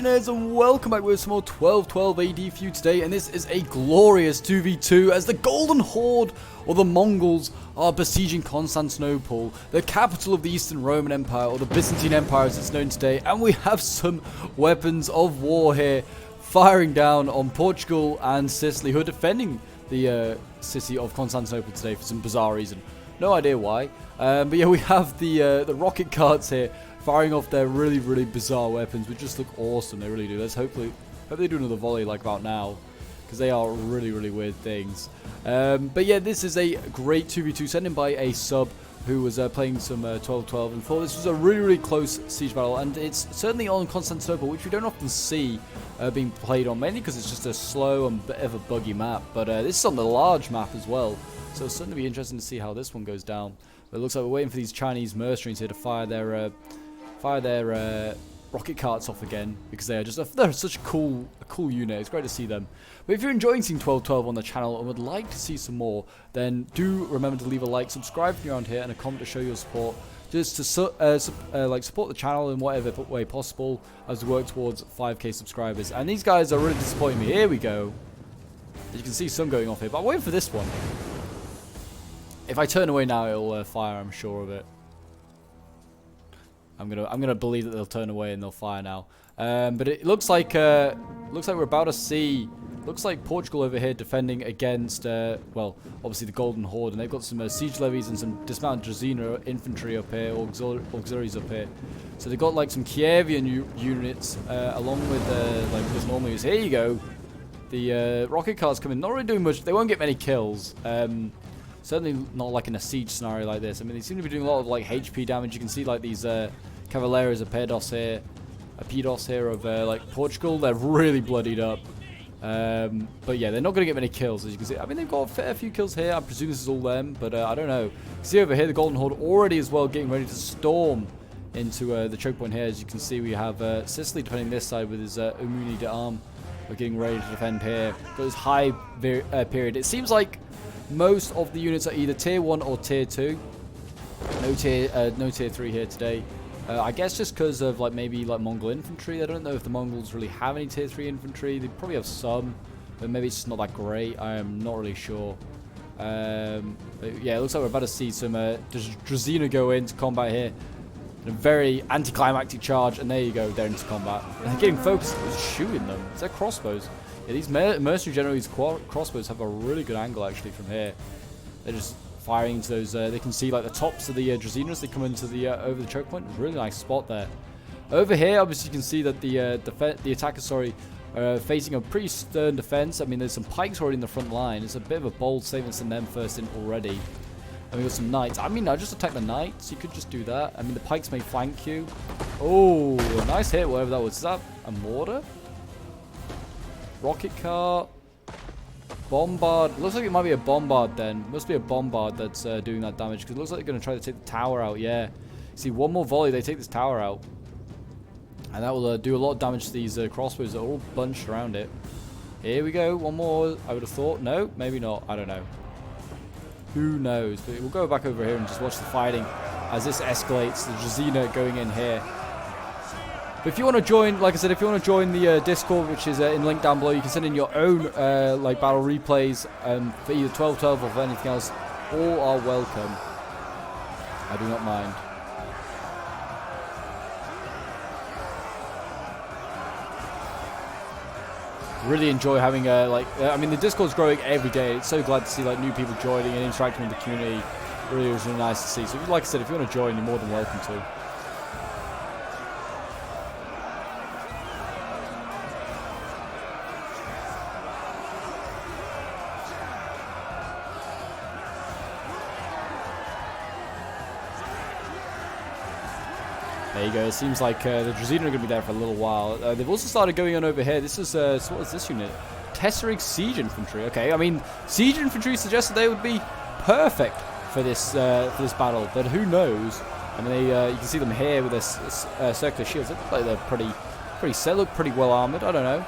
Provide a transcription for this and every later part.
Legionnaires, and welcome back with some more 1212 AD for you today, and this is a glorious 2v2 as the Golden Horde, or the Mongols, are besieging Constantinople, the capital of the Eastern Roman Empire, or the Byzantine Empire as it's known today, and we have some weapons of war here, firing down on Portugal and Sicily, who are defending the city of Constantinople today for some bizarre reason. No idea why, but yeah, we have the rocket carts here, firing off their really bizarre weapons, which just look awesome. They really do. Let's hope they do another volley like about now, because they are really weird things. But yeah, this is a great 2v2 sent in by a sub who was playing some 1212 and thought this was a really close siege battle, and it's certainly on Constantinople, which we don't often see being played on, mainly because it's just a slow and bit of a buggy map. But this is on the large map as well, so it'll certainly be interesting to see how this one goes down. But it looks like we're waiting for these Chinese mercenaries here to fire their rocket carts off again, because they're such a cool unit. It's great to see them. But if you're enjoying seeing 1212 on the channel and would like to see some more, then do remember to leave a like, subscribe if you're around here, and a comment to show your support, just to support the channel in whatever way possible as we work towards 5k subscribers. And these guys are really disappointing me. Here we go. You can see some going off here, but I'm waiting for this one. If I turn away now, it'll fire, I'm sure of it. I'm gonna believe that they'll turn away and they'll fire now. But it looks like we're about to see. Looks like Portugal over here defending against well, obviously the Golden Horde, and they've got some siege levies and some dismounted Dragoon infantry up here, auxiliaries up here. So they've got like some Kievian units along with like this normally is. Here you go. The rocket cars come in, not really doing much. They won't get many kills. Certainly not like in a siege scenario like this. I mean, they seem to be doing a lot of like HP damage. You can see like these Cavaleros of Pedos here of like Portugal. They're really bloodied up. But yeah, they're not going to get many kills, as you can see. I mean, they've got a fair few kills here. I presume this is all them, but I don't know. See over here, the Golden Horde already as well getting ready to storm into the choke point here. As you can see, we have Sicily defending this side with his Umuni de Arm. We're getting ready to defend here. Got this high period. It seems like most of the units are either tier 1 or tier 2. No tier 3 here today. I guess just because of like maybe like Mongol infantry. I don't know if the Mongols really have any tier 3 infantry. They probably have some, but maybe it's just not that great. I am not really sure. But yeah, it looks like we're about to see some Dragoon go into combat here. A very anticlimactic charge, and there you go, they're into combat. And they're getting focused, shooting them. Is that crossbows? Yeah, these mercenary generals' crossbows have a really good angle actually from here. They're just firing into those. They can see like the tops of the Dragoon as they come into the over the choke point. Really nice spot there. Over here, obviously, you can see that the attackers, are facing a pretty stern defense. I mean, there's some pikes already in the front line. It's a bit of a bold statement to send them first in already. And we got some knights. I mean, I just attack the knights. You could just do that. I mean, the pikes may flank you. Oh, nice hit, whatever that was. Is that a mortar? Rocket car. Bombard. Looks like it might be a bombard then. Must be a bombard that's doing that damage, because it looks like they're going to try to take the tower out. Yeah. See, one more volley, they take this tower out. And that will do a lot of damage to these crossbows that are all bunched around it. Here we go. One more, I would have thought. No, maybe not. I don't know. Who knows? But we'll go back over here and just watch the fighting as this escalates. The Dragoon going in here. But if you want to join, like I said, if you want to join the Discord, which is in link down below, you can send in your own like battle replays for either 1212 or for anything else. All are welcome. I do not mind. Really enjoy having I mean, the Discord's growing every day. It's so glad to see like new people joining and interacting with the community. Really is really nice to see. So like I said, if you want to join, you're more than welcome to. There you go. It seems like the Dragoon are going to be there for a little while. They've also started going on over here. This is so what is this unit? Tesseric Siege Infantry. Okay, I mean, Siege Infantry suggested they would be perfect for this battle, but who knows? I mean, you can see them here with this circular shields. They look like they're pretty set. Look pretty well armored. I don't know.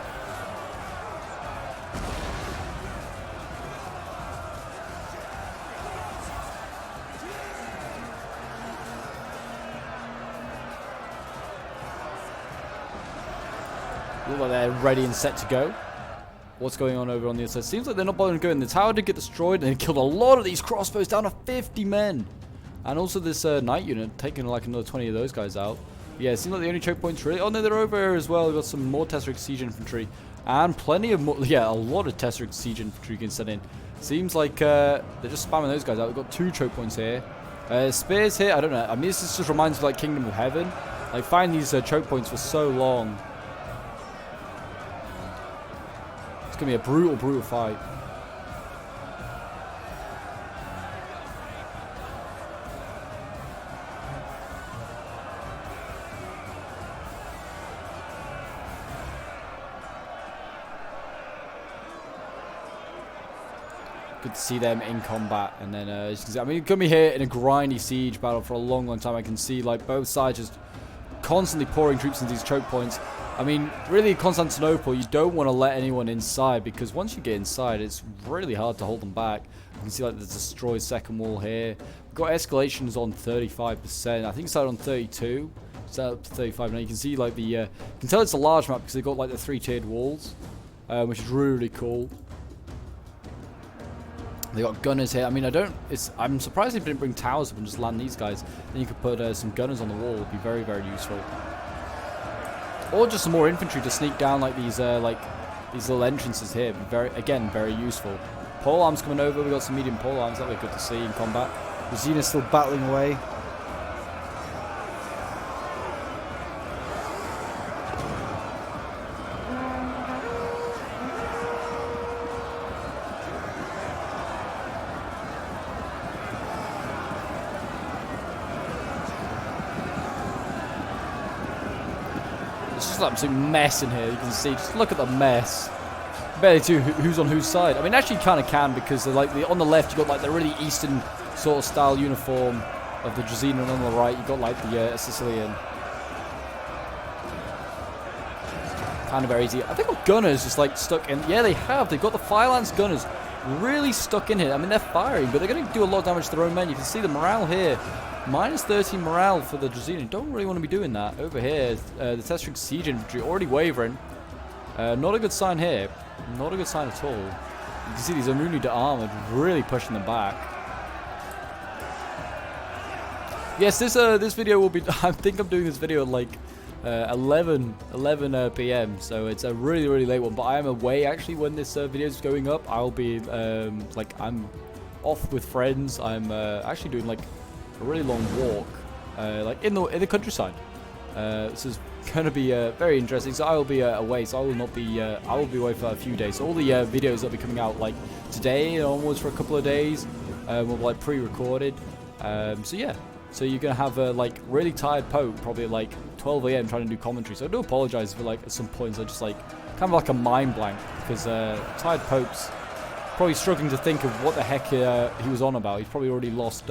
Look like they're ready and set to go. What's going on over on the other side? Seems like they're not bothering going. The tower did get destroyed, and they killed a lot of these crossbows, down to 50 men. And also this knight unit, taking like another 20 of those guys out. Yeah, it seems like the only choke points really... Oh no, they're over here as well. We've got some more Tesseract Siege Infantry. And plenty of more... Yeah, a lot of Tesseract Siege Infantry can send in. Seems like they're just spamming those guys out. We've got 2 choke points here. Spears here, I don't know. I mean, this just reminds me of like Kingdom of Heaven. Like, find these choke points for so long. It's going to be a brutal, brutal fight. Good to see them in combat. And then, as you can see, I mean, it could be here in a grindy siege battle for a long, long time. I can see, like, both sides just constantly pouring troops into these choke points. I mean, really, Constantinople, you don't want to let anyone inside, because once you get inside, it's really hard to hold them back. You can see, like, the destroyed second wall here. We've got escalations on 35%. I think it's out on 32. It's out up to 35. Now you can see, like, the... you can tell it's a large map because they've got, like, the 3-tiered walls, which is really cool. They got gunners here. I mean, I'm surprised they didn't bring towers up and just land these guys. Then you could put some gunners on the wall. It would be very, very useful. Or just some more infantry to sneak down like these little entrances here. Again, very useful. Pole arms coming over. We got some medium pole arms. That'll be good to see in combat. Rosina's still battling away. It's just an absolute mess in here. You can see, just look at the mess. Barely to who's on whose side. I mean, actually, you kind of can, because they're like on the left, you got like the really Eastern sort of style uniform of the Drazian, and on the right, you got like the Sicilian. Kind of very easy. I think the gunners just like stuck in. Yeah, they have. They've got the Fire-Lance gunners really stuck in here. I mean, they're firing, but they're going to do a lot of damage to their own men. You can see the morale here. Minus 13 morale for the Drazian. Don't really want to be doing that. Over here, the Tesseract Siege Infantry already wavering. Not a good sign here. Not a good sign at all. You can see these Amuni de Armored really pushing them back. Yes, this video will be... I think I'm doing this video at like 11 p.m. So it's a really, really late one. But I am away actually when this video is going up. I'll be I'm off with friends. I'm actually doing like a really long walk, like in the countryside. This is going to be very interesting. So I will be away. So I will not be. I will be away for a few days. So all the videos that'll be coming out like today and onwards for a couple of days will be like pre-recorded. So yeah. So you're gonna have a like really tired Pope probably at like 12 a.m. trying to do commentary. So I do apologize for like at some points I just like kind of like a mind blank, because tired Pope's probably struggling to think of what the heck he was on about. He's probably already lost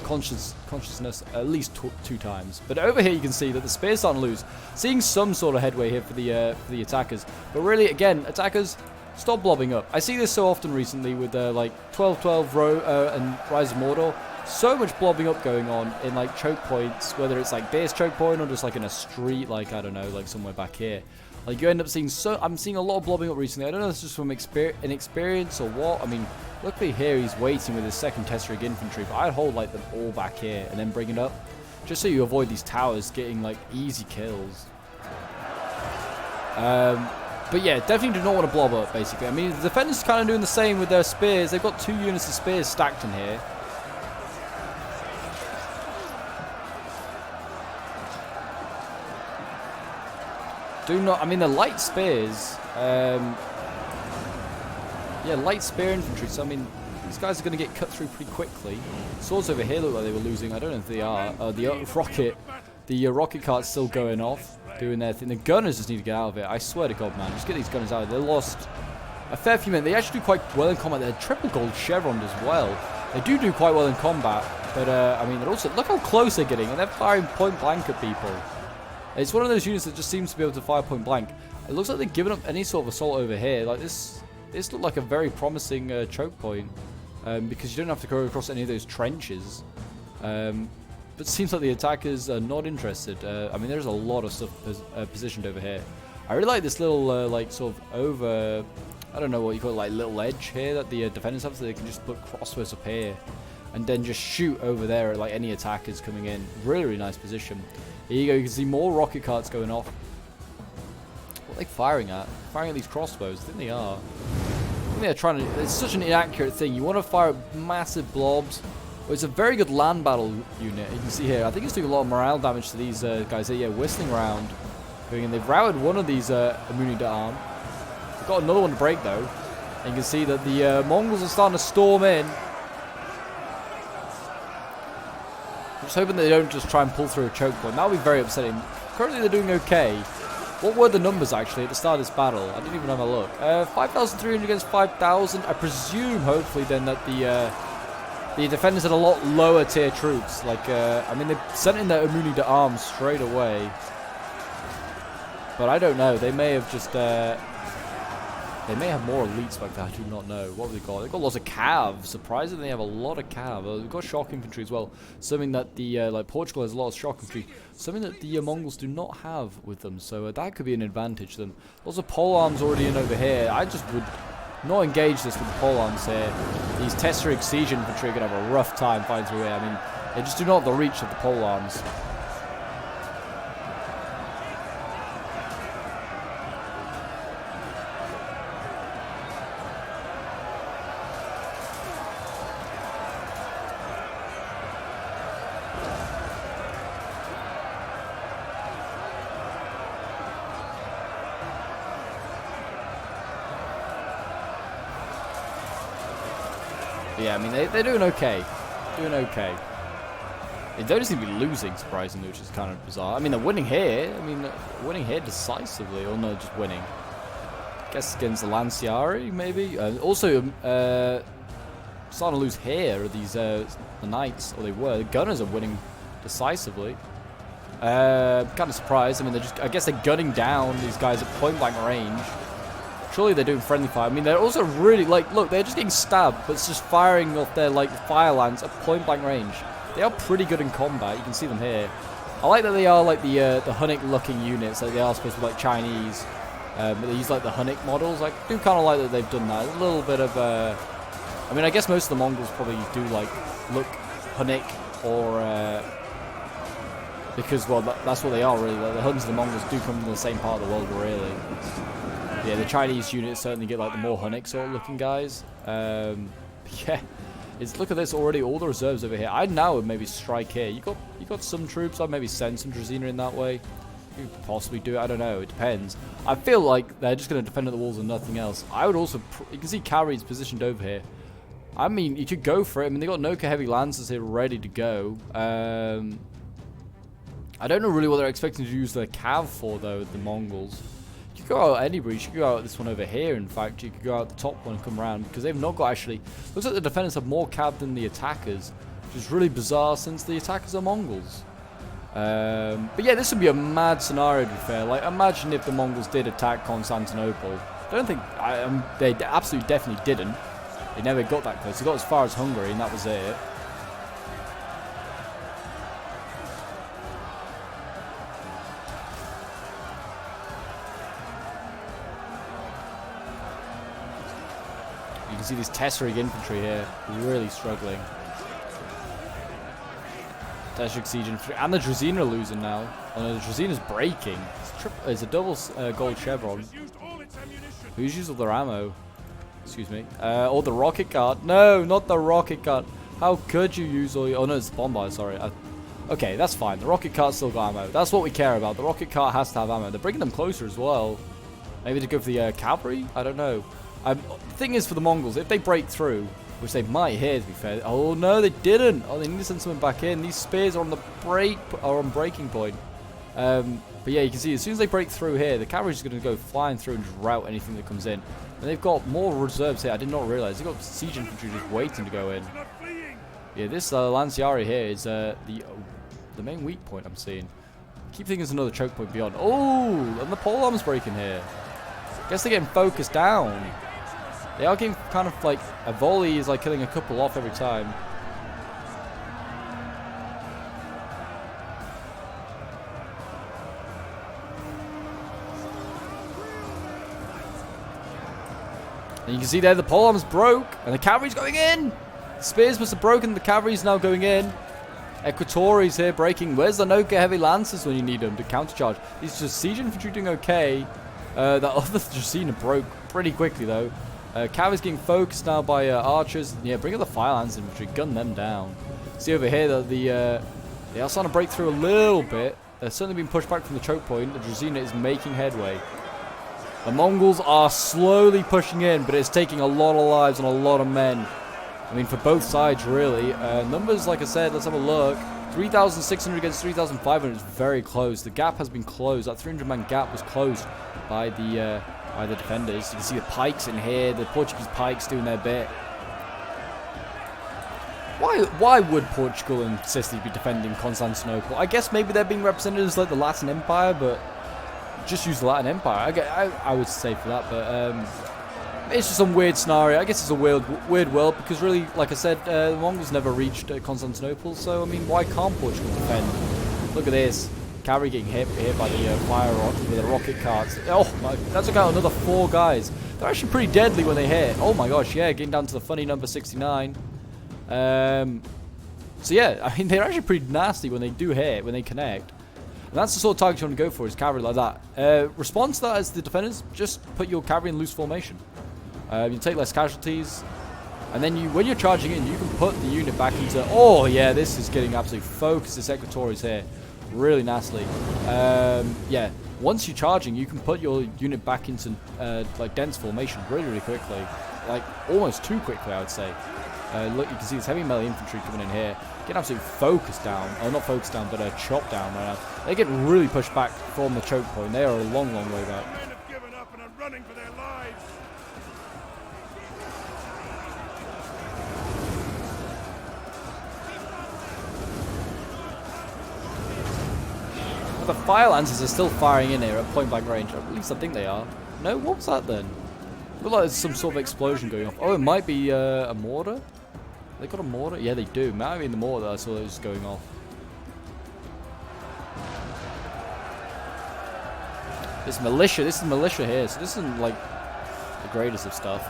consciousness at least two times. But over here you can see that the spears starting to lose. Seeing some sort of headway here for the attackers. But really, again, attackers, stop blobbing up. I see this so often recently with like 12-12 and Rise of Mordor. So much blobbing up going on in like choke points, whether it's like this choke point or just like in a street, like I don't know, like somewhere back here. Like you end up seeing I'm seeing a lot of blobbing up recently. I don't know if it's just from inexperience or what. I mean, luckily here he's waiting with his second Tesseract infantry, but I'd hold like them all back here and then bring it up, just so you avoid these towers getting like easy kills. But yeah, definitely do not want to blob up basically. I mean, the defenders kind of doing the same with their spears. They've got 2 units of spears stacked in here. I mean, the light spears, yeah, light spear infantry, so I mean, these guys are going to get cut through pretty quickly. Swords over here look like they were losing, I don't know if they are. The rocket cart's still going off, doing their thing. The gunners just need to get out of it, I swear to God, man, just get these gunners out of it. They lost a fair few men. They actually do quite well in combat. They're triple gold chevroned as well. They do quite well in combat, but I mean, they're also, look how close they're getting, and they're firing point blank at people. It's one of those units that just seems to be able to fire point blank. It looks like they've given up any sort of assault over here. Like this looked like a very promising choke point, because you don't have to go across any of those trenches. But it seems like the attackers are not interested. I mean, there's a lot of stuff positioned over here. I really like this little, like, sort of over... I don't know what you call it, like, little edge here that the defenders have, so they can just put crossbows up here. And then just shoot over there at, like, any attackers coming in. Really, really nice position. Here you go, you can see more rocket carts going off. What are they firing at? Firing at these crossbows? I think they are. I think they're trying to... It's such an inaccurate thing. You want to fire massive blobs. Well, it's a very good land battle unit. You can see here. I think it's doing a lot of morale damage to these guys here. Yeah, whistling around. Going in. They've routed one of these Immunity d'Armes. They've got another one to break, though. And you can see that the Mongols are starting to storm in. I'm just hoping they don't just try and pull through a choke point. That would be very upsetting. Currently, they're doing okay. What were the numbers, actually, at the start of this battle? I didn't even have a look. 5,300 against 5,000. I presume, hopefully, then, that the defenders had a lot lower tier troops. Like, I mean, they sent in their Immunity d'Armes straight away. But I don't know. They may have just... they may have more elites like that. I do not know. What have they got? They've got lots of cav. Surprisingly, they have a lot of cav. They've got shock infantry as well. Something that the like Portugal has a lot of shock infantry. Something that the Mongols do not have with them. So that could be an advantage to them. Lots of pole arms already in over here. I just would not engage this with the pole arms here. These Tesseric siege infantry are going to have a rough time fighting through here. I mean, they just do not have the reach of the pole arms. Yeah, I mean, they're doing okay. Doing okay. They don't seem to be losing, surprisingly, which is kind of bizarre. I mean, they're winning here. I mean, winning here decisively. Or no, just winning. I guess against the Lanciari, maybe. Also, starting to lose here are these the Knights, or they were. The Gunners are winning decisively. Kind of surprised. I mean, I guess they're gunning down these guys at point-blank range. Surely they're doing friendly fire. I mean, they're also really, like, look, they're just getting stabbed, but it's just firing off their, like, fire lance at point-blank range. They are pretty good in combat. You can see them here. I like that they are, like, the Hunnic-looking units. Like, they are supposed to be, like, Chinese. But they use, like, the Hunnic models. I do kind of like that they've done that. A little bit of, I mean, I guess most of the Mongols probably do, like, look Hunnic or, because, well, that's what they are, really. Like, the Huns and the Mongols do come from the same part of the world, really. Yeah, the Chinese units certainly get, like, the more Hunnic sort of looking guys. Yeah, look at this already. All the reserves over here. I now would maybe strike here. You got some troops. I'd maybe send some Dracaena in that way. You could possibly do it. I don't know. It depends. I feel like they're just going to defend at the walls and nothing else. I would also... You can see cavalry's positioned over here. I mean, you could go for it. I mean, they got Noka heavy lancers here ready to go. I don't know really what they're expecting to use their cav for, though, the Mongols. You could go out anywhere. You should go out this one over here, in fact. You could go out the top one and come around, because they've not got actually... Looks like the defenders have more cav than the attackers, which is really bizarre since the attackers are Mongols. But yeah, this would be a mad scenario, to be fair. Like, imagine if the Mongols did attack Constantinople. I don't think... they absolutely definitely didn't. They never got that close. They got as far as Hungary, and that was it. You can see these Tesseric infantry here really struggling. Tesseric siege infantry. And the Dracaena are losing now. Oh no, the Dracaena's breaking. It's a double gold chevron. Who's used all their ammo? Excuse me. Oh, the rocket cart. No, not the rocket cart. How could you use all your... Oh no, it's the bombard, sorry. Okay, that's fine. The rocket cart's still got ammo. That's what we care about. The rocket cart has to have ammo. They're bringing them closer as well. Maybe to go for the cavalry? I don't know. The thing is, for the Mongols, if they break through, which they might here, to be fair. Oh no, they didn't. Oh, they need to send someone back in. These spears are on the breaking point. But yeah, you can see as soon as they break through here, the cavalry's going to go flying through and just rout anything that comes in. And they've got more reserves here. I did not realize they've got siege infantry just waiting to go in. Yeah, this Lanciari here is the main weak point I'm seeing. I keep thinking there's another choke point beyond. Oh, and the pole arm's breaking here. Guess they're getting focused down. They are getting kind of like a volley is like killing a couple off every time. And you can see there the polearms broke, and the cavalry's going in. The spears must have broken, the cavalry's now going in. Equatori's here breaking. Where's the Noka heavy lancers when you need them to countercharge? These just siege infantry doing okay. That other Dracaena broke pretty quickly though. Cavalry's getting focused now by archers. Yeah, bring up the fire lance infantry, gun them down. See over here that they are starting to break through a little bit. They're certainly being pushed back from the choke point. The Dracaena is making headway. The Mongols are slowly pushing in, but it's taking a lot of lives and a lot of men. I mean, for both sides, really. Numbers, like I said, let's have a look. 3,600 against 3,500 is very close. The gap has been closed. That 300-man gap was closed by the defenders. You can see the pikes in here. The Portuguese pikes doing their bit. Why would Portugal and Sicily be defending Constantinople? I guess maybe they're being represented as like the Latin Empire, but just use the Latin Empire. I would say for that, but it's just some weird scenario. I guess it's a weird world because really, like I said, the Mongols never reached Constantinople. So I mean, why can't Portugal defend? Look at this. Cavalry getting hit by the fire with the rocket carts. Oh my, that took out another 4 guys. They're actually pretty deadly when they hit. Oh my gosh, yeah, getting down to the funny number 69. So yeah, I mean, they're actually pretty nasty when they do hit, when they connect. And that's the sort of target you want to go for, is cavalry like that. Response to that as the defenders, just put your cavalry in loose formation. You take less casualties. And then when you're charging in, you can put the unit back into... Oh yeah, this is getting absolutely focused. This Equatori's here. Really nastily. Yeah, once you're charging, you can put your unit back into like dense formation really quickly. Like almost too quickly, I would say. Look, you can see this heavy melee infantry coming in here. Getting absolutely focused down. Oh, not focused down, but chopped down right now. They're getting really pushed back from the choke point. They are a long way back. Men have given up and are running for their lives. But the fire lancers are still firing in here at point blank range. At least I think they are. No, what was that then? Looked like there's some sort of explosion going off. Oh, it might be a mortar. They got a mortar? Yeah, they do. Might be in the mortar that I saw those going off. This is militia here, so this isn't like the greatest of stuff.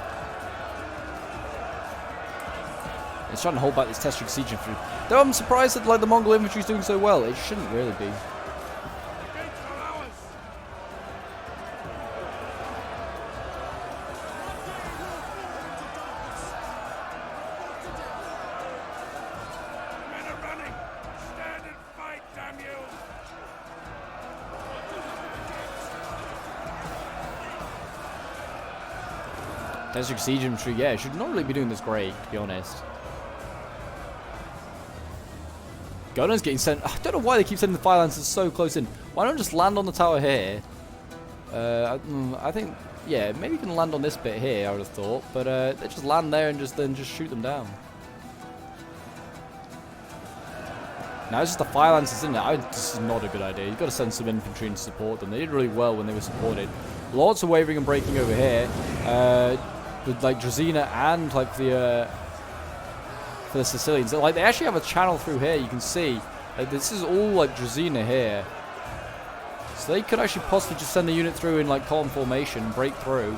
It's trying to hold back this Testric siege infantry. Though I'm surprised that like the Mongol infantry is doing so well. It shouldn't really be. Testric siege infantry, yeah, should not really be doing this great, to be honest. Gunners getting sent. I don't know why they keep sending the fire lancers so close in. Why don't just land on the tower here? I think, yeah, maybe you can land on this bit here, I would have thought. But they just land there and then just shoot them down. Now it's just the fire lancers, isn't it? This is not a good idea. You've got to send some infantry and support them. They did really well when they were supported. Lots of wavering and breaking over here. With like Dracaena and like for the Sicilians. So, like they actually have a channel through here. You can see this is all like Dracaena here. So they could actually possibly just send the unit through in like column formation, break through.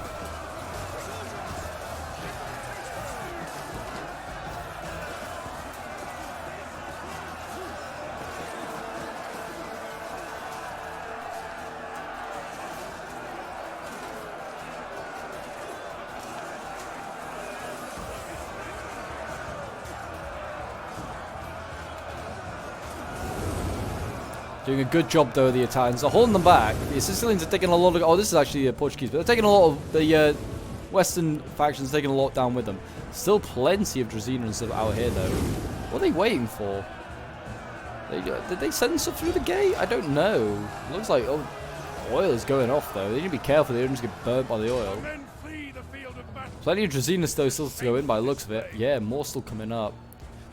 Doing a good job though, the Italians. They're holding them back. The Sicilians are taking a lot of... Oh, this is actually Portuguese, but they're taking a lot of... The Western factions taking a lot down with them. Still plenty of Dracaena and stuff out here though. What are they waiting for? Did they send stuff through the gate? I don't know. It looks like oil is going off though. They need to be careful. They don't just get burnt by the oil. Plenty of Dracaena though still to go in by the looks of it. Yeah, more still coming up.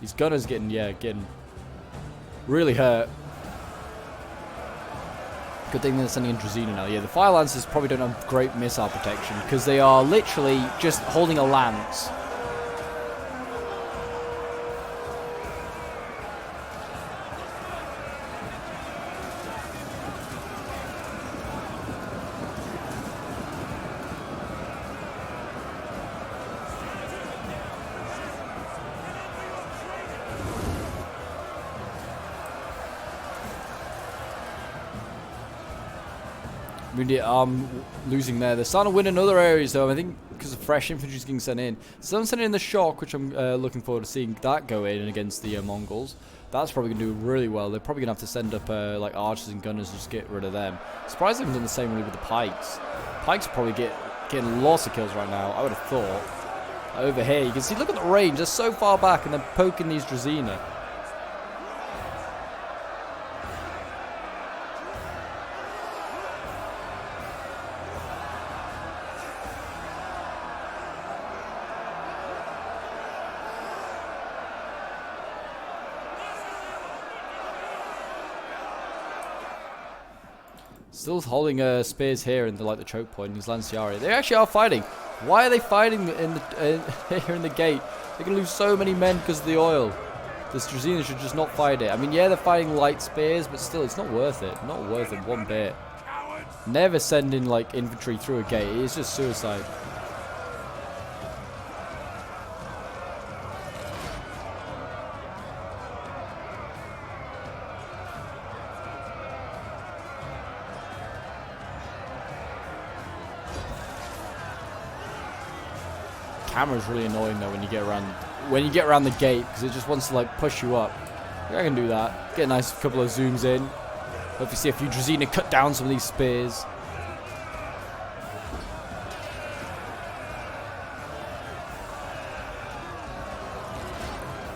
These gunners getting really hurt. Good thing they're sending in Dracaena now. Yeah, the fire lancers probably don't have great missile protection because they are literally just holding a lance. immediate arm losing there. They're starting to win in other areas, though. I think because of fresh infantry getting sent in. So I'm sending in the shock, which I'm looking forward to seeing that go in against the Mongols. That's probably going to do really well. They're probably going to have to send up like archers and gunners and just get rid of them. Surprised they haven't done the same really with the pikes. Pikes are probably getting lots of kills right now, I would have thought. Over here, you can see, look at the range. They're so far back and they're poking these Dracaena. Still holding spears here in the choke point. These Lanciari, they actually are fighting. Why are they fighting in the here in the gate? They're gonna lose so many men because of the oil. This Dracaena should just not fight it. I mean, yeah, they're fighting light spears, but still, it's not worth it. Not worth it one bit. Never send in like infantry through a gate. It's just suicide. Camera's really annoying though when you get around the gate, because it just wants to like push you up. I can do that. Get a nice couple of zooms in. Hope you see a few Dracaena cut down some of these spears.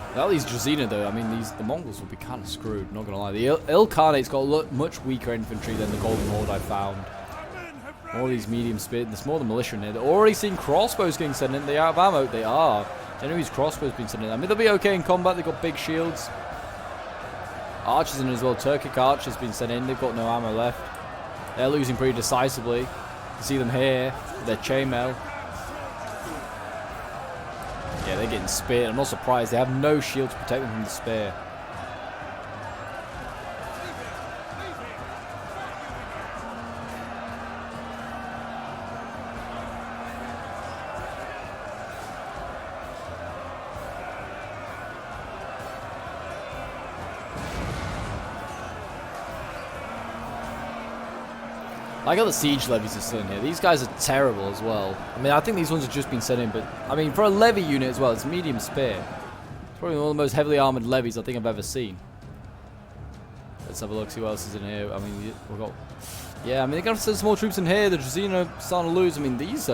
Without these Dracaena though, I mean the Mongols will be kind of screwed, not gonna lie. The Ilkhanate got much weaker infantry than the Golden Horde I found. All these medium speed, there's more than militia in here. They're already seeing crossbows getting sent in. They are out of ammo. They are. Enemies' crossbows being sent in. I mean, they'll be okay in combat. They've got big shields. Archers in as well. Turkic archers being sent in. They've got no ammo left. They're losing pretty decisively. You can see them here with their chainmail. Yeah, they're getting speared. I'm not surprised. They have no shield to protect them from the spear. I got the siege levies are still in here. These guys are terrible as well. I mean, I think these ones have just been sent in, but I mean, for a levy unit as well, it's medium spear. It's probably one of the most heavily armored levies I think I've ever seen. Let's have a look, see what else is in here. I mean, we've got, yeah, I mean, they got to send some more troops in here. The Dracaena are starting to lose. I mean, these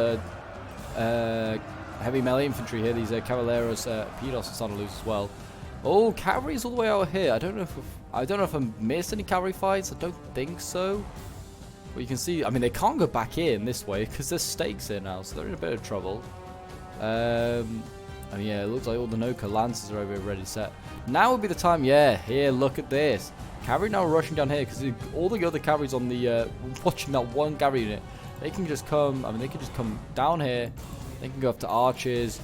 heavy melee infantry here, these Cavalleros Pedos are starting to lose as well. Oh, cavalry's all the way out here. I don't know if I missed any cavalry fights. I don't think so. Well, you can see, I mean, they can't go back in this way because there's stakes here now, so they're in a bit of trouble. I mean, yeah, it looks like all the Noka lances are over here ready set. Now would be the time, yeah, here, look at this. Cavalry now rushing down here because all the other cavalry's on the, watching that one cavalry unit. They can just come, I mean, they can just come down here. They can go up to archers,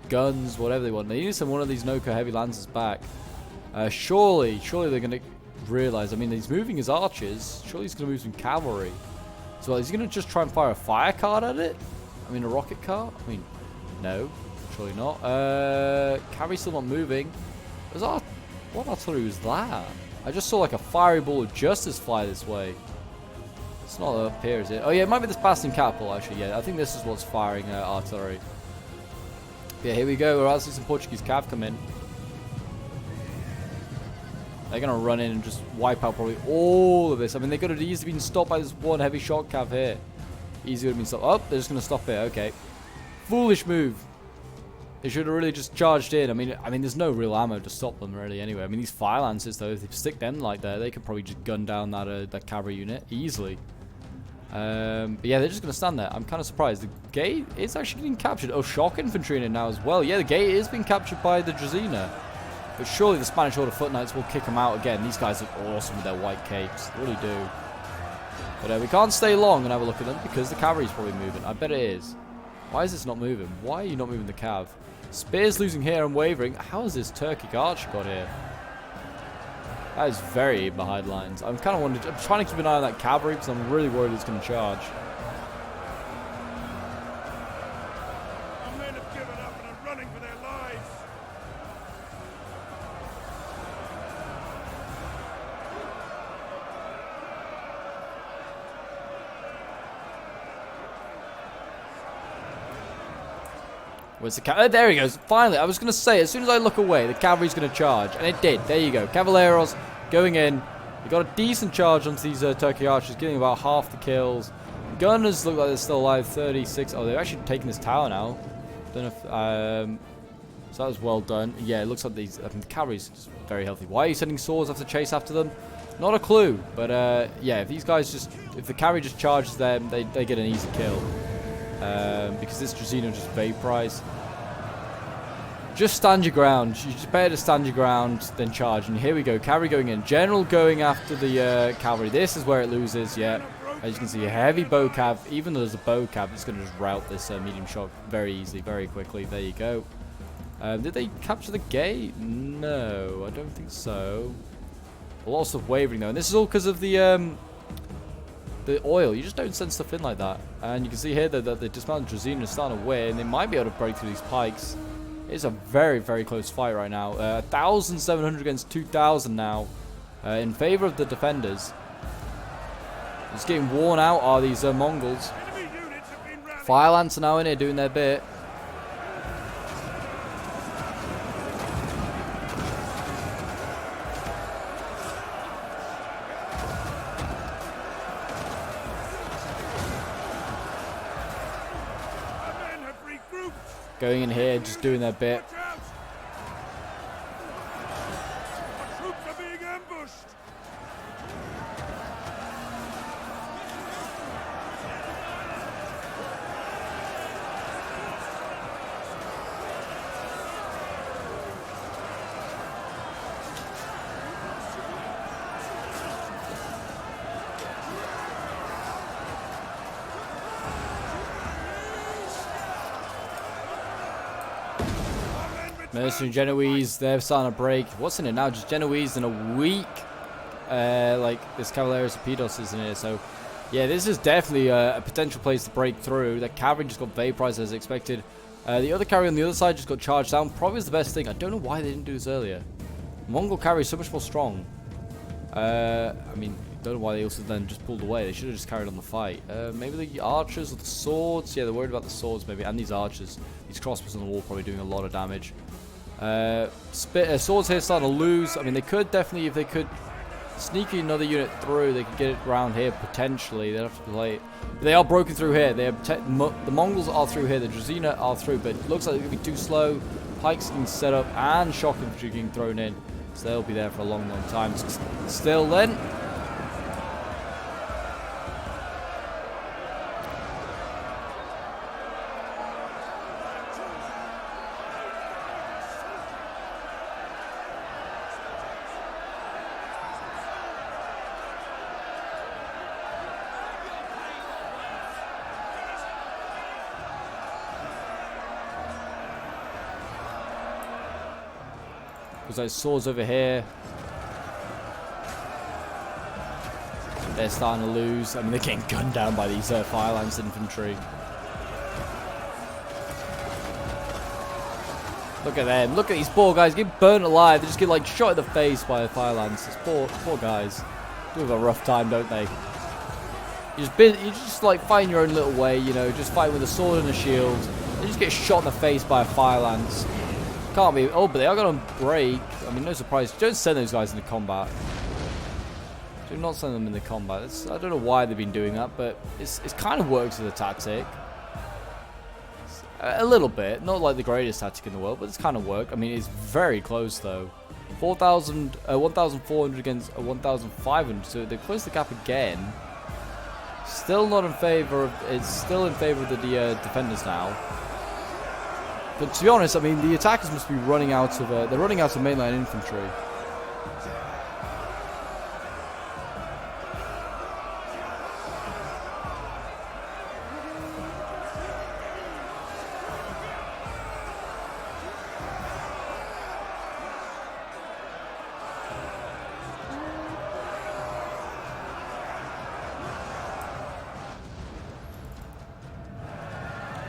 guns, whatever they want. They need to send one of these Noka heavy lancers back. Surely they're going to realize, I mean, he's moving his archers. Surely he's going to move some cavalry. So is he going to just try and fire a fire card at it? I mean, a rocket cart? I mean, no, surely not. Cavalry's still not moving. What artillery was that? I just saw like a fiery ball of justice fly this way. It's not up here, is it? Oh yeah, it might be this Bastion catapult actually. Yeah, I think this is what's firing artillery. Yeah, here we go. We're about to see some Portuguese cav come in. They're going to run in and just wipe out probably all of this. I mean, they could have easily been stopped by this one heavy shot cav here. Easily would have been stopped. Oh, they're just going to stop it. Okay. Foolish move. They should have really just charged in. I mean, there's no real ammo to stop them really anyway. I mean, these fire lancers, though, if they stick them like that, they could probably just gun down that cavalry unit easily. But yeah, they're just going to stand there. I'm kind of surprised. The gate is actually getting captured. Oh, shock infantry in it now as well. Yeah, the gate is being captured by the Dracaena. But surely the Spanish Order Foot Knights will kick them out again. These guys look awesome with their white capes. They really do. But we can't stay long and have a look at them because the cavalry's probably moving. I bet it is. Why is this not moving? Why are you not moving the cav? Spears losing here and wavering. How has this Turkic archer got here? That is very behind lines. I'm kind of wondering. I'm trying to keep an eye on that cavalry because I'm really worried it's going to charge. Our men have given up and are running for their lives. Where's the cavalry? There he goes. Finally, I was going to say, as soon as I look away, the cavalry's going to charge. And it did. There you go. Cavalieros going in. They got a decent charge onto these Turkey archers, getting about half the kills. Gunners look like they're still alive. 36. Oh, they're actually taking this tower now. Don't know if... so that was well done. Yeah, it looks like these... I think the cavalry's just very healthy. Why are you sending swords after chase after them? Not a clue. But, yeah, if these guys just... If the cavalry just charges them, they get an easy kill. Because this Drazino just vaporized. Just stand your ground. You just better to stand your ground than charge. And here we go. Cavalry going in. General going after the cavalry. This is where it loses. Yeah. As you can see, a heavy bow cav. Even though there's a bow cav, it's going to just rout this medium shock very easily, very quickly. There you go. Did they capture the gate? No, I don't think so. Lots of wavering though. And this is all because of the oil. You just don't send stuff in like that. And you can see here that the dismounted Drazino is starting to win. They might be able to break through these pikes. It's a very, very close fight right now. 1,700 against 2,000 now. In favor of the defenders. It's getting worn out are these Mongols. Fire Lance are now in here doing their bit. Going in here, just doing their bit. Troops are being ambushed. Mercenary Genoese, they're starting to break. What's in it now? Just Genoese and a weak, like this Cavalieros Rapidos is in here. So, yeah, this is definitely a potential place to break through. The cavalry just got vaporized as expected. The other cavalry on the other side just got charged down. Probably is the best thing. I don't know why they didn't do this earlier. Mongol cavalry is so much more strong. I mean, don't know why they also then just pulled away. They should have just carried on the fight. Maybe the archers or the swords. Yeah, they're worried about the swords maybe. And these archers. These crossbows on the wall probably doing a lot of damage. Swords here starting to lose. I mean, they could definitely, if they could sneak another unit through, they could get it around here potentially. They'd have to play. They are broken through here. They have the Mongols are through here. The Drazina are through, but it looks like they're going to be too slow. Pikes getting set up and shock infantry getting thrown in, so they'll be there for a long, long time. Still, then. Because those swords over here, they're starting to lose. I mean, they're getting gunned down by these Fire Lance infantry. Look at them. Look at these poor guys getting burnt alive. They just get like shot in the face by a Fire Lance. These poor guys do have a rough time, don't they? You just like find your own little way, you know, just fight with a sword and a shield. They just get shot in the face by a Fire Lance. Can't be. Oh, but they are going to break. I mean, no surprise. Don't send those guys into combat. Do not send them into combat. I don't know why they've been doing that, but it's kind of works as a tactic. A little bit. Not like the greatest tactic in the world, but it's kind of worked. I mean, it's very close, though. 1,400 against 1,500, so they closed the gap again. Still not in favor of... It's still in favor of the defenders now. But to be honest, I mean, the attackers must be running out of... they're running out of mainline infantry.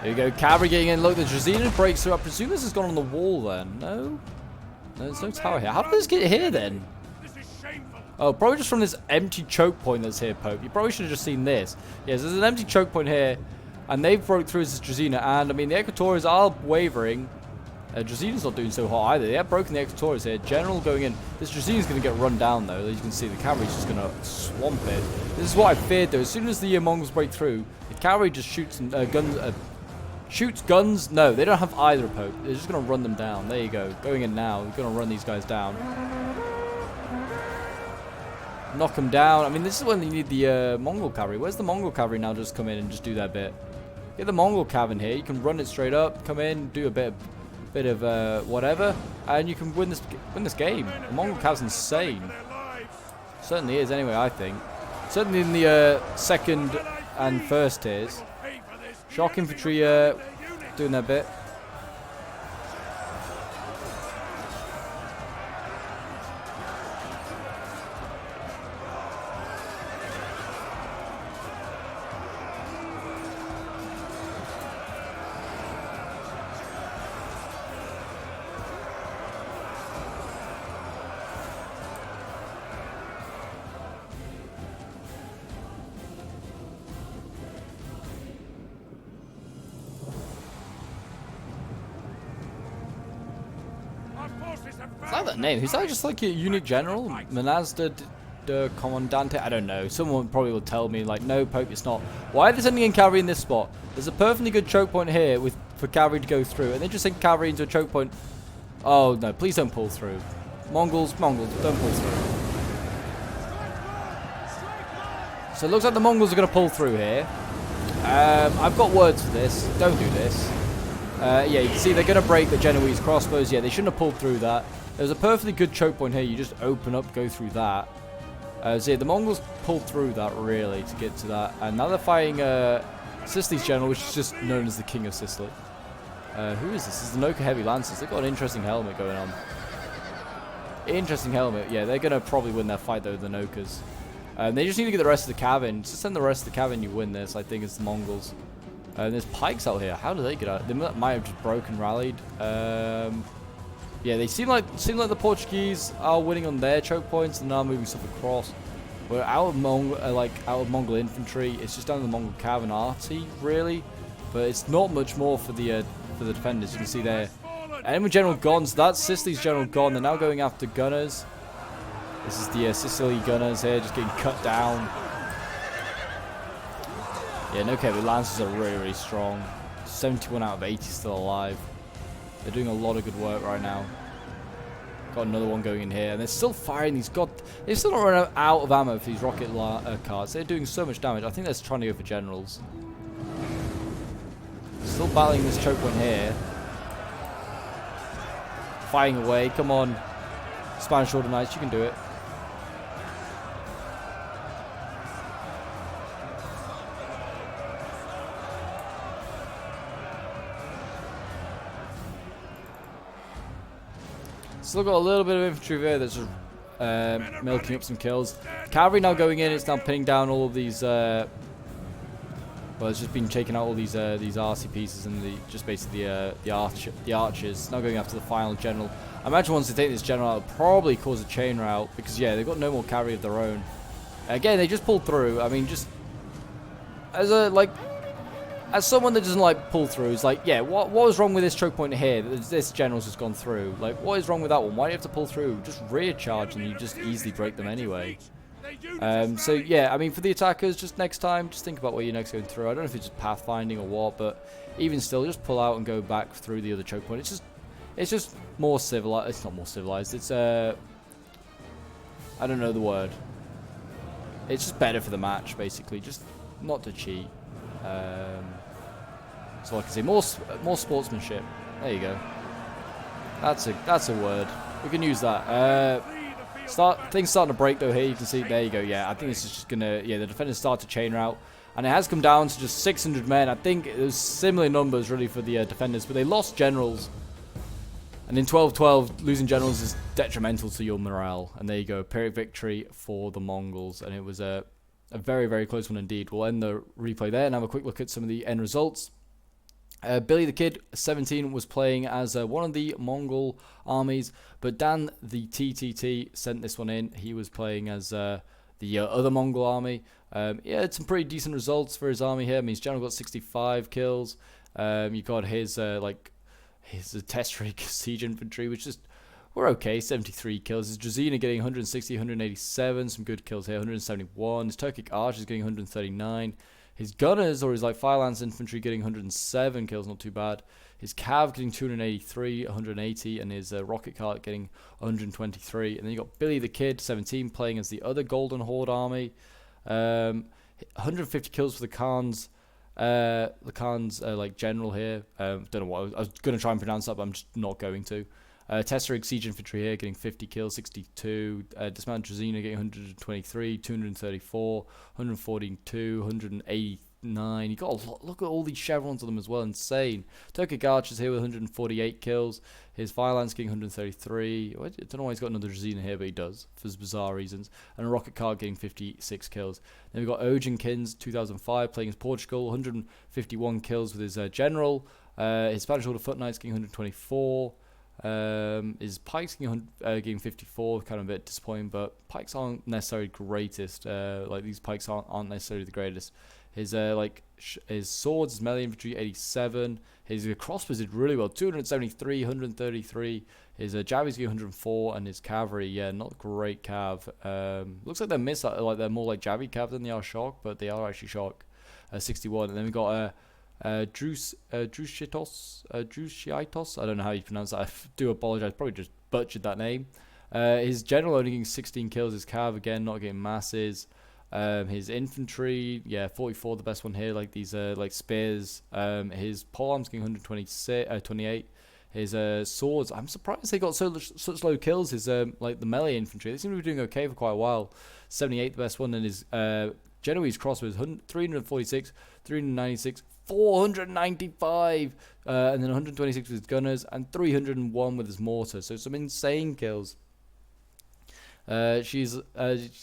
There you go, cavalry getting in. Look, the Drazina breaks through. I presume this has gone on the wall then. No? No, there's no tower here. How did this get here then? Oh, probably just from this empty choke point that's here, Pope. You probably should have just seen this. Yes, there's an empty choke point here. And they've broke through as Drazina. And, I mean, the Equatorians are wavering. Drazina's not doing so hot either. They have broken the Equatorians here. General going in. This Drazina's going to get run down, though. As you can see, the cavalry's just going to swamp it. This is what I feared, though. As soon as the Mongols break through, the cavalry just shoots guns. Shoots guns. No, they don't have either, Pope. They're just going to run them down. There you go. Going in now. We're going to run these guys down. Knock them down. I mean, this is when you need the Mongol cavalry. Where's the Mongol cavalry now? Just come in and just do their bit. Get the Mongol cav in here. You can run it straight up. Come in, do a bit of whatever, and you can win this game. The Mongol cav's insane. Certainly is, anyway. I think. Certainly in the second and first tiers. Shock infantry doing their bit. Is that that name? Is that just like a unit general? Manazda de Comandante? I don't know. Someone probably will tell me, like, no, Pope, it's not. Why are they sending in cavalry in this spot? There's a perfectly good choke point here for cavalry to go through, and they just send cavalry into a choke point. Oh, no, please don't pull through. Mongols, don't pull through. So it looks like the Mongols are going to pull through here. I've got words for this. Don't do this. Yeah, you can see they're going to break the Genoese crossbows. Yeah, they shouldn't have pulled through that. There's a perfectly good choke point here. You just open up, go through that. So yeah, the Mongols pulled through that, really, to get to that. And now they're fighting Sicily's general, which is just known as the King of Sicily. Who is this? This is the Noka Heavy Lancers. They've got an interesting helmet going on. Interesting helmet. Yeah, they're going to probably win their fight, though, the Nokas. They just need to get the rest of the cav in. Just send the rest of the cav in, you win this. I think it's the Mongols. There's pikes out here. How do they get out? They might have just broken rallied. Yeah, they seem like the Portuguese are winning on their choke points and now moving stuff across. We're out of Mongol infantry. It's just down to the Mongol cav and arty, really. But it's not much more for the defenders. You can see there. Enemy general gone. So that's Sicily's general gone. They're now going after gunners. This is the Sicily gunners here, just getting cut down. Yeah, no, okay, the Lancers are really, really strong. 71 out of 80 still alive. They're doing a lot of good work right now. Got another one going in here, and they're still firing these. They've still not run out of ammo for these rocket cards. They're doing so much damage. I think they're trying to go for generals. Still battling this choke one here. Fighting away. Come on, Spanish Order Knights, you can do it. Still got a little bit of infantry there that's just milking up some kills. Cavalry now going in. It's now pinning down all of these. Well, it's just been taking out all these RC pieces and just basically the archers. Now going after the final general. I imagine once they take this general out, it'll probably cause a chain rout because yeah, they've got no more cavalry of their own. Again, they just pulled through. I mean, just as someone that doesn't like pull throughs, like, yeah, what was wrong with this choke point here? This general's just gone through. Like, what is wrong with that one? Why do you have to pull through? Just rear charge and you just easily break them anyway. So, yeah, I mean, for the attackers, just next time, just think about where you're next going through. I don't know if it's just pathfinding or what, but even still, just pull out and go back through the other choke point. It's just more civilized. It's not more civilized. It's, I don't know the word. It's just better for the match, basically. Just not to cheat. So I can say more sportsmanship. There you go. That's a word. We can use that. Things starting to break though here. You can see there you go. Yeah, I think this is just gonna. Yeah, the defenders start to chain route, and it has come down to just 600 men. I think it was similar numbers really for the defenders, but they lost generals. And in 12-12, losing generals is detrimental to your morale. And there you go, Pyrrhic victory for the Mongols, and it was a very, very close one indeed. We'll end the replay there and have a quick look at some of the end results. Billy the Kid, 17, was playing as one of the Mongol armies, but Dan the TTT sent this one in. He was playing as the other Mongol army. Yeah, it's some pretty decent results for his army here. I mean, his general got 65 kills. You got his his Testrig siege infantry, which is we're okay, 73 kills. His Drazina getting 160, 187, some good kills here, 171. His Turkic archers getting 139. His gunners, or his like fire lance infantry, getting 107 kills, not too bad. His cav getting 283, 180, and his rocket cart getting 123. And then you got Billy the Kid, 17, playing as the other Golden Horde army. 150 kills for the Khan's like general here. Don't know what I was gonna try and pronounce that, but I'm just not going to. Tesseric siege infantry here getting 50 kills, 62. Dismounted Drazina getting 123, 234, 142, 189. You got a lot. Look at all these chevrons on them as well. Insane. Turkic archers here with 148 kills. His fire lance getting 133. I don't know why he's got another Drazina here, but he does for bizarre reasons. And a rocket cart getting 56 kills. Then we've got Ojinkins 2005 playing as Portugal, 151 kills with his general. His Spanish Order Foot Knights getting 124. His pikes getting 54, kind of a bit disappointing, but pikes aren't necessarily greatest. Like these pikes aren't necessarily the greatest. His his swords, his melee infantry 87. His crossbows did really well, 273, 133. His javis getting 104, and his cavalry, yeah, not great cav. Looks like they're more like javi cav than they are shock, but they are actually shock. 61, and then we got Drushiaitos. I don't know how you pronounce that. I do apologize. Probably just butchered that name. His general only getting 16 kills. His cav again not getting masses. His infantry, yeah, 44, the best one here. Like these like spears. His polearms getting 128. His swords, I'm surprised they got such low kills. His like the melee infantry, they seem to be doing okay for quite a while. 78, the best one, and his Genoese crossbows 346, 396. 495, and then 126 with his gunners, and 301 with his mortar. So some insane kills. She's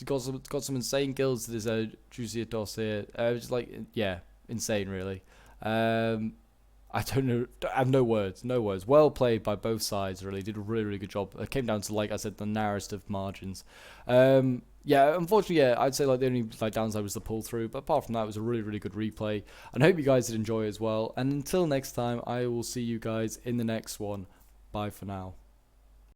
got some insane kills. There's a Drusiatos here. Just like, yeah, insane really. I don't know. I have no words. No words. Well played by both sides. Really did a really good job. It came down to, like I said, the narrowest of margins. Yeah, unfortunately, yeah, I'd say like the only like downside was the pull through, but apart from that, it was a really good replay, and I hope you guys did enjoy it as well. And until next time, I will see you guys in the next one. Bye for now.